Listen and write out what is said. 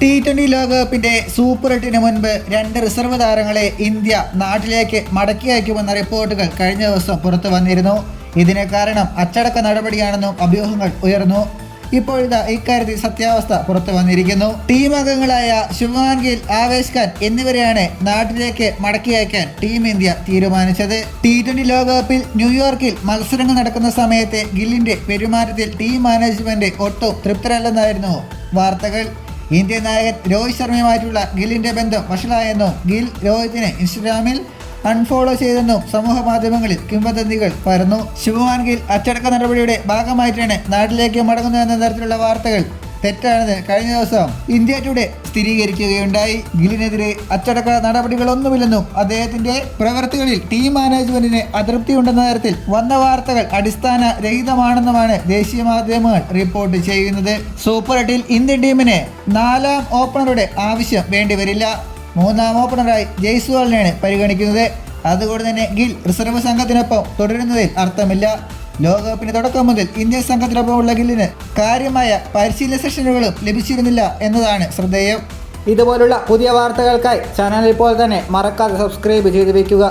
T20 ലോകകപ്പിന്റെ super 8-ന് മുൻപ് 2 reserve താരങ്ങളെ ഇന്ത്യ നാട്ടിലേക്ക് മടക്കി അയക്കുമെന്ന റിപ്പോർട്ടുകൾ കഴിഞ്ഞ ദിവസം പുറത്തു വന്നിരുന്നു. ഇതിന് കാരണം അച്ചടക്ക നടപടിയാണെന്നും അഭ്യൂഹങ്ങൾ ഉയർന്നു. ഇപ്പോഴിതാ ഇക്കാര്യത്തിൽ സത്യാവസ്ഥ പുറത്തു വന്നിരിക്കുന്നു. ടീം അംഗങ്ങളായ ശുഭ്മാൻ ഗിൽ, ആവേശ് ഖാൻ എന്നിവരെയാണ് നാട്ടിലേക്ക് മടക്കി അയക്കാൻ ടീം ഇന്ത്യ തീരുമാനിച്ചത്. T20 ലോകകപ്പിൽ ന്യൂയോർക്കിൽ മത്സരങ്ങൾ നടക്കുന്ന സമയത്തെ ഗില്ലിന്റെ പെരുമാറ്റത്തിൽ ടീം മാനേജ്മെന്റ് ഒട്ടും തൃപ്തരല്ലെന്നായിരുന്നു വാർത്തകൾ. ഇന്ത്യൻ നായകൻ രോഹിത് ശർമ്മയുമായിട്ടുള്ള ഗില്ലിന്റെ ബന്ധം വഷളായെന്നും ഗിൽ രോഹിത്തിനെ ഇൻസ്റ്റഗ്രാമിൽ അൺഫോളോ ചെയ്തെന്നും സമൂഹ മാധ്യമങ്ങളിൽ കിംവദന്തികൾ പരന്നു. ശുഭ്മാൻ ഗിൽ അച്ചടക്ക നടപടിയുടെ ഭാഗമായിട്ടാണ് നാട്ടിലേക്ക് മടങ്ങുന്നതെന്ന തരത്തിലുള്ള വാർത്തകൾ തെറ്റാണെന്ന് കഴിഞ്ഞ ദിവസം ഇന്ത്യ ടുഡേ സ്ഥിരീകരിക്കുകയുണ്ടായി. ഗില്ലിനെതിരെ അച്ചടക്ക നടപടികളൊന്നുമില്ലെന്നും അദ്ദേഹത്തിന്റെ പ്രവൃത്തികളിൽ ടീം മാനേജ്മെന്റിന് അതൃപ്തിയുണ്ടെന്ന തരത്തിൽ വന്ന വാർത്തകൾ അടിസ്ഥാന രഹിതമാണെന്നുമാണ് ദേശീയ മാധ്യമങ്ങൾ റിപ്പോർട്ട് ചെയ്യുന്നത്. സൂപ്പർ 8-ൽ ഇന്ത്യൻ ടീമിന് 4ാം ഓപ്പണറുടെ ആവശ്യം വേണ്ടിവരില്ല. 3ാം ഓപ്പണറായി ജയ്സ്വാളിനെയാണ് പരിഗണിക്കുന്നത്. അതുകൊണ്ട് തന്നെ ഗിൽ റിസർവ് സംഘത്തിനൊപ്പം തുടരുന്നതിൽ അർത്ഥമില്ല. ലോകകപ്പിന് തുടക്കം മുതൽ ഇന്ത്യൻ സംഘത്തിനൊപ്പമുള്ള ഗില്ലിന് കാര്യമായ പരിശീലന സെഷനുകളും ലഭിച്ചിരുന്നില്ല എന്നതാണ് ശ്രദ്ധേയം. ഇതുപോലുള്ള പുതിയ വാർത്തകൾക്കായി ചാനൽ ഇപ്പോൾ തന്നെ മറക്കാതെ സബ്സ്ക്രൈബ് ചെയ്ത് വയ്ക്കുക.